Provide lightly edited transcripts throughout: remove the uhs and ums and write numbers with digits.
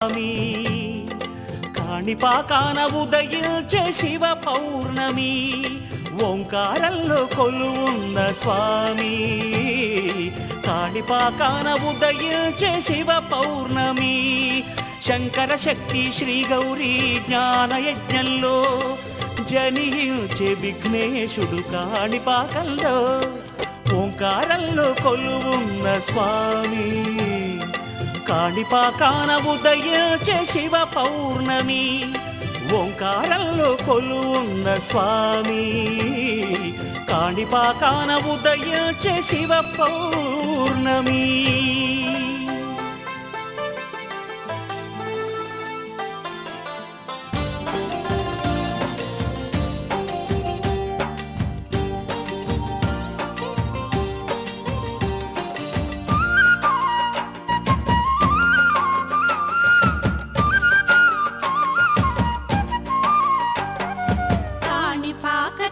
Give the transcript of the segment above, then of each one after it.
స్వామి కాణిపాకాన ఉదయించే శివ పౌర్ణమి ఓంకారంలో కొలువున్న స్వామి కాణిపాకాన ఉదయించే శివ పౌర్ణమి శంకర శక్తి శ్రీ గౌరీ జ్ఞాన యజ్ఞంలో జనించే విఘ్నేశుడు కాణిపాకంలో ఓంకారంలో కొలువున్న స్వామి కాణిపాకాన ఉదయించే శివ పౌర్ణమి ఓంకారంలో కొలువున్న స్వామి కాణిపాకాన ఉదయించే శివ పౌర్ణమి కాణిపాక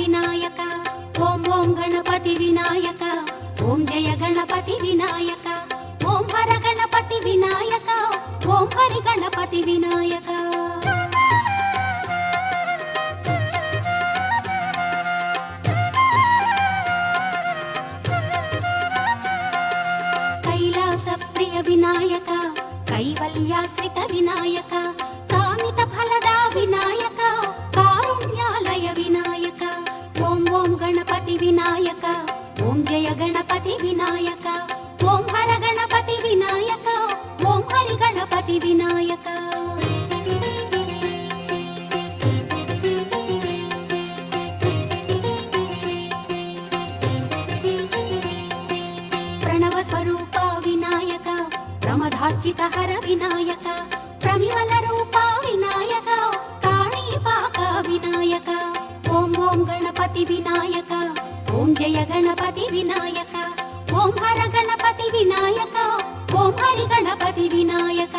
వినాయక ఓం ఓం గణపతి వినాయక ఓం జయ గణపతి వినాయక ఓం హర గణపతి వినాయక ఓం హరి గణపతి వినాయక కైలాస ప్రియ వినాయక కైవల్యాశ్రిత వినాయక కామిత ఫలదా వినాయక కారుణ్యాలయ వినాయక ఓం ఓం గణపతి వినాయక ఓం జయ గణపతి వినాయక ఓం హర గణపతి వినాయక ఓం హరి గణపతి వినాయక ప్రణవ స్వరూప వినాయక ప్రమదార్చిత హర వినాయక ప్రమివల రూప వినాయక కాణీపాక వినాయక ఓం ఓం గణపతి వినాయక ఓం జయ గణపతి వినాయక ఓం హర గణపతి వినాయక ఓం హరి గణపతి వినాయక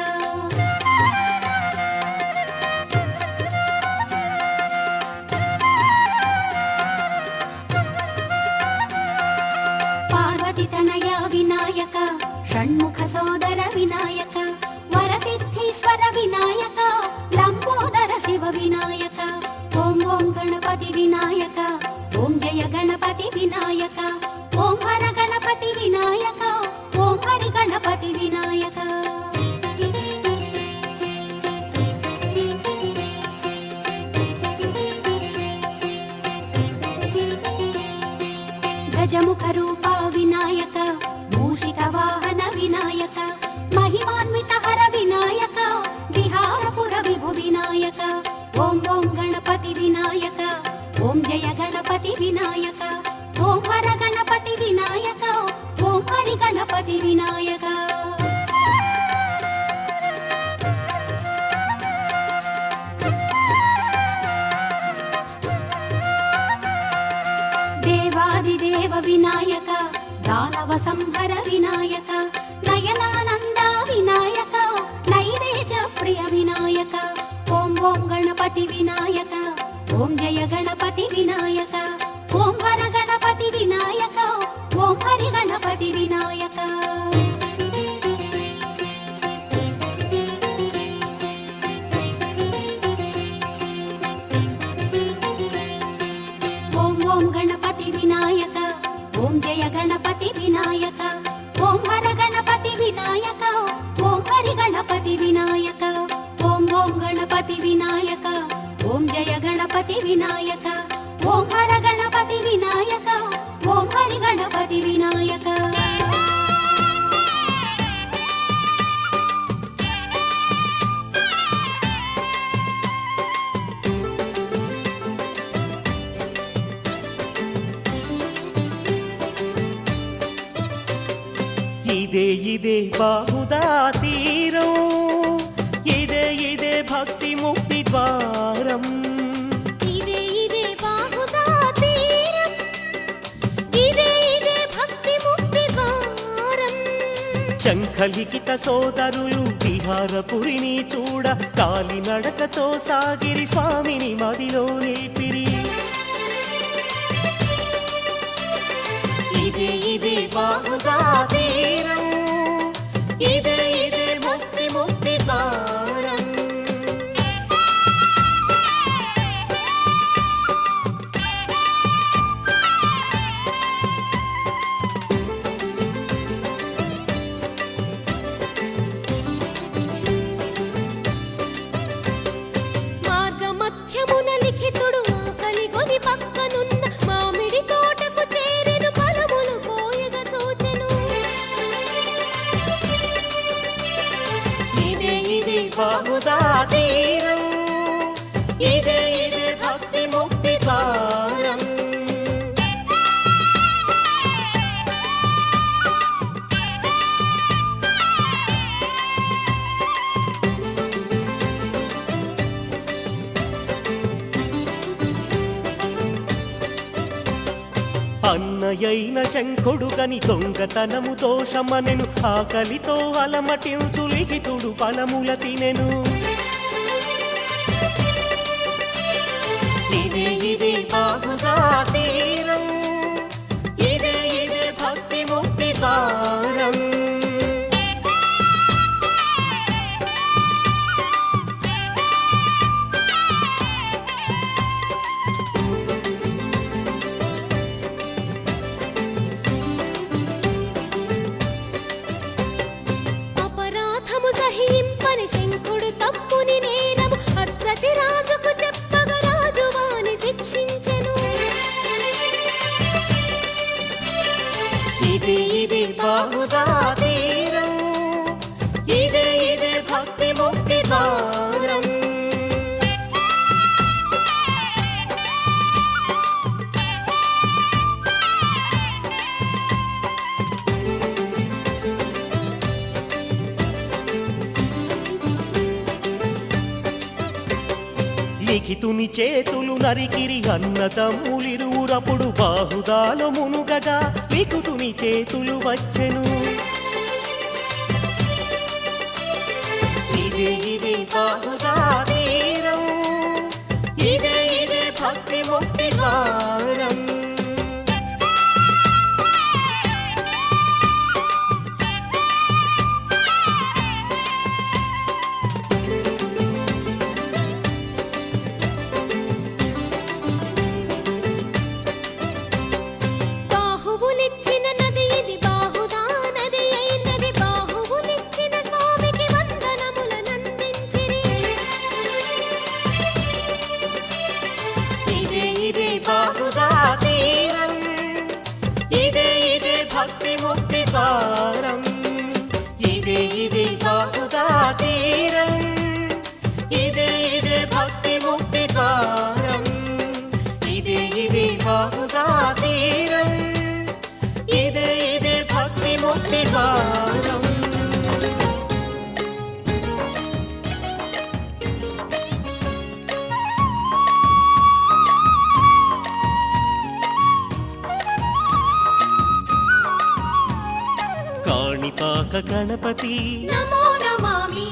పార్వతి తనయ వినాయక షణ్ముఖ సోదర వినాయక వరసిద్ధీశ్వర వినాయక లంబోదర శివ వినాయక ఓం ఓం గణపతి వినాయక ఓం జయ గణపతి వినాయక ఓం హర గణపతి వినాయక ఓం హరి గణపతి వినాయక గజముఖ రూప వినాయక మూషిక వాహన వినాయక మహిమాన్విత హర వినాయక విహారపుర విభు వినాయక ఓం ఓం గణపతి వినాయక ఓం జయ గణపతి వినాయక ఓం హర గణపతి వినాయక ఓం హరి గణపతి వినాయక దేవాదిదేవ వినాయక దానవ సంహర వినాయక నయనానంద వినాయక నైవేద్య ప్రియ వినాయక ఓం ఓం గణపతి వినాయక ఓం జయ గణపతి వినాయక ఓం హర గణపతి వినాయక ఓం హరి గణపతి వినాయక ఓం ఓం గణపతి వినాయక ఓం జయ గణపతి వినాయక ఓం హర గణపతి వినాయక ఓం హరి గణపతి వినాయక ఓం ఓం గణపతి వినాయక ఓం జయ గణపతి వినాయక ఓం హర గణపతి వినాయక ఓం హరి గణపతి వినాయక ఇదే ఇదే బాహుదా తీరం ఇదే ఇదే భక్తి ముక్తి ద్వారం ఇదే ఇదే బాహుదా తీరం ఇదే ఇదే భక్తి ముక్తి ద్వారం శంఖలిఖిత సోదరులు విహారపురిని చూడ కాలినడకతో సాగిరి స్వామిని మదిలో నిలిపిరి ఇదే ఇదే బాహుదా తీరం ఇదే ఇదే భక్తి ముక్తి ద్వారం మార్గమధ్యమున లిఖితుడు ఆకలి గొని పక్కనున్న మామిడి తోటకు చేరెను ఫలములు కోయగ చూచెను ఇదే ఇదే బాహుదా తీరం ఇదే ఇదే భక్తి ముక్తి ద్వారం అన్నయైన శంఖుడు గని దొంగతనము దోషమనెను ఆకలితో అలమటించు లిఖితుడు ఫలముల తినెను ఇదే ఇదే బాహుదా తీరం, ఇదే ఇదే భక్తి ముక్తి ద్వారం. అపరాధము సహింపని శంఖుడు తప్పుని నేరము అచ్చటి రాజుకు చెప్పగ రాజు వాని శిక్షించెను. ఇదే ఇదే బాహుదా తీరం, ఇదే ఇదే భక్తి ముక్తి ద్వారం. లిఖితుని చేతులు నరికిరి అన్నదమ్ములిరువురప్పుడు బాహుదాలో మునుగగా లిఖితుని చేతులు వచ్చెను. ఇదే ఇదే బాహుదా తీరం, ఇదే ఇదే భక్తి ముక్తి ద్వారం. బాహువులిచ్చిన నది ఇది బాహుదా నది అయినది. బాహువులిచ్చిన స్వామికి వందనములనందించిరి. ఇదే ఇదే బాహుదా తీరం, ఇదే ఇదే భక్తి ముక్తి ద్వారం. ఇదే ఇదే బాహుదా తీరం, ఇదే ఇదే భక్తి ముక్తి ద్వారం. ఇదే ఇదే బాహుదా తీరం, ఇదే ఇదే భక్తి ముక్తి ద్వారం. కాణిపాక గణపతి నమో నమామి,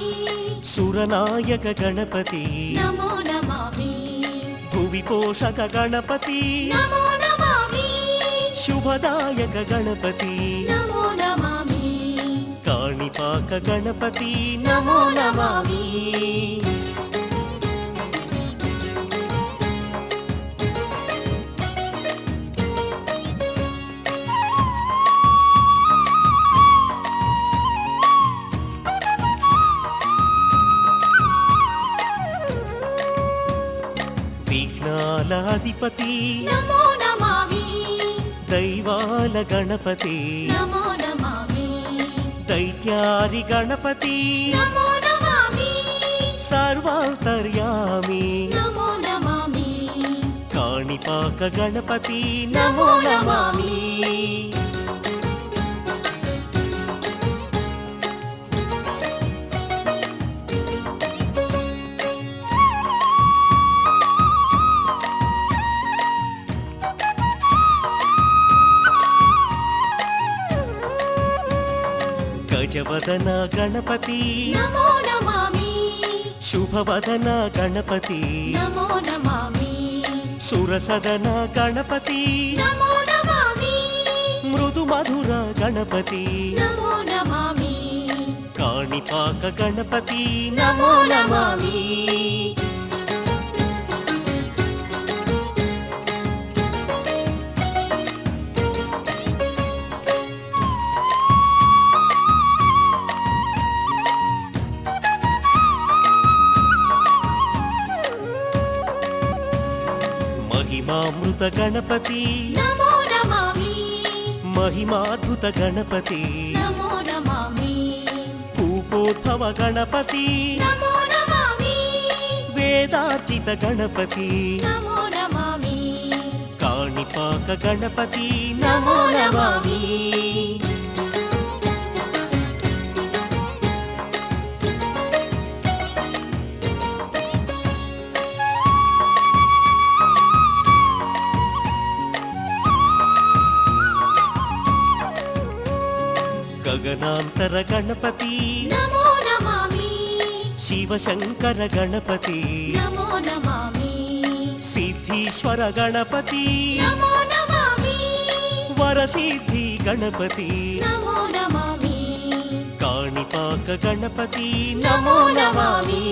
సురనాయక గణపతి, నమో నమామి, భువి పోషక గణపతి, నమో నమామి, శుభదాయక గణపతి, నమో నమామి, కాణిపాక గణపతి నమో నమామి. విఘ్నాల అధిపతి నమో నమామి, దైవాల గణపతి, నమో నమామి, దైత్యారి గణపతి, నమో నమామి, సర్వాంతర్యామి, నమో నమామి, కాణిపాక గణపతి నమో నమామి. గజవదన గణపతి, నమో నమామి, శుభవదన గణపతి, నమో నమామి, సురసదన గణపతి, నమో నమామి, మృదు మధుర గణపతి, నమో నమామి, కాణిపాక గణపతి నమో నమామి. మహిమామృత గణపతి, నమో నమామి, మహిమాద్భుత గణపతి, నమో నమామి, కూపోద్భవ గణపతి, నమో నమామి, వేదార్చిత గణపతి, నమో నమామి, కాణిపాక గణపతి నమో నమామి. గగనాంతర గణపతి, నమో నమామి, శివశంకర గణపతి, నమో నమామి, సిద్ధి సిద్ధీశ్వర గణపతి నమో నమామి వరసిద్ధి గణపతి నమో నమామి కాణిపాక గణపతి నమో నమామి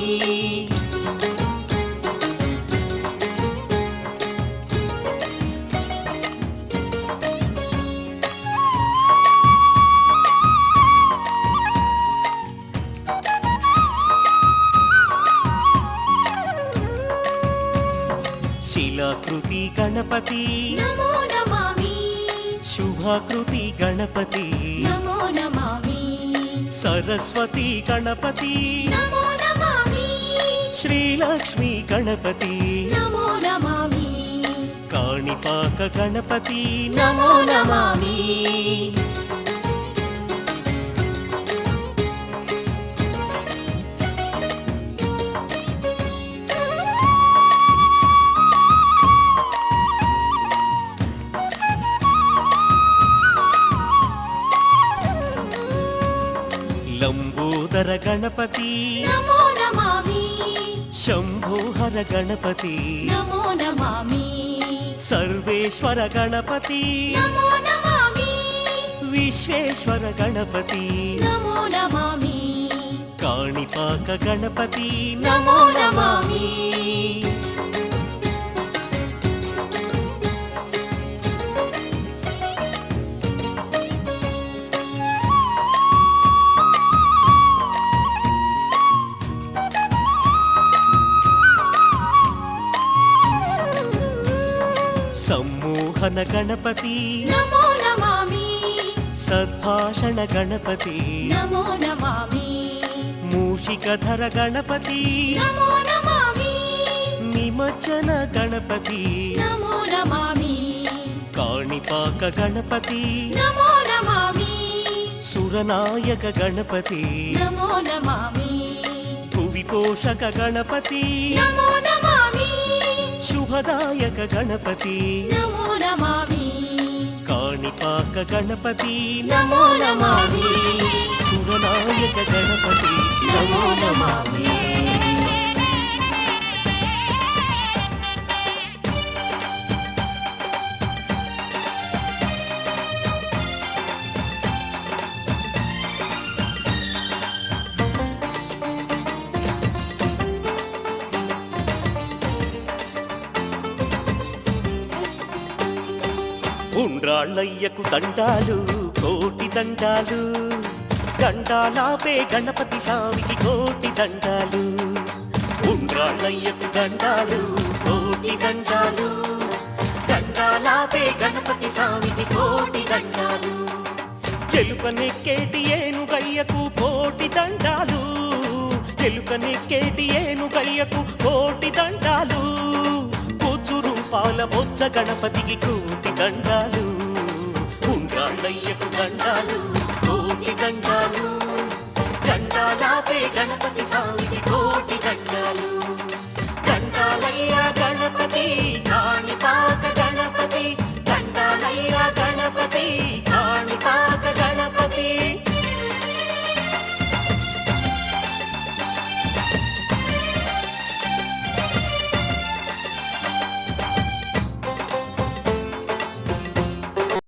శిలాకృతి గణపతి నమో నమామి శుభాకృతి గణపతి నమో నమామి సరస్వతి గణపతి నమో నమామి శ్రీలక్ష్మి గణపతి నమో నమామి కాణిపాక గణపతి నమో నమామి లంబోదర గణపతి నమో నమామి శంభోహర గణపతి నమో నమామి సర్వేశ్వర గణపతి నమో నమామి విశ్వేశ్వర గణపతి నమో నమామి కాణిపాక గణపతి నమో నమామి సమ్మోహన గణపతి నమో నమామి సద్భాషణ గణపతి నమో నమామి మూషికధర గణపతి నమో నమామి నిమజ్జన గణపతి నమో నమామి కాణిపాక గణపతి నమో నమామి సురనాయక గణపతి నమో నమామి భువి పోషక గణపతి నమో నమామి శుభదాయక గణపతి నమో నమామి కాణిపాక గణపతి నమో నమామి సురనాయక గణపతి నమో నమామి ఉండ్రాళ్ళయ్యకు దండాలు కోటి దండాలు దండాలాపే గణపతి స్వామికి కోటి దండాలు ఉండ్రాళ్ళయ్యకు దండాలు కోటి దండాలు దండాలాపే గణపతి స్వామికి కోటి దండాలు ఎలుకనెక్కేటి ఏనుగయ్యకు కోటి దండాలు ఎలుకనెక్కేటి ఏనుగయ్యకు కోటి దండాలు రూపాల బొజ్జ గణపతికి కోటి దండాలు ఉండ్రాళ్ళయ్యకు దండాలు కోటి దండాలు దండాలాపే గణపతి స్వామికి కోటి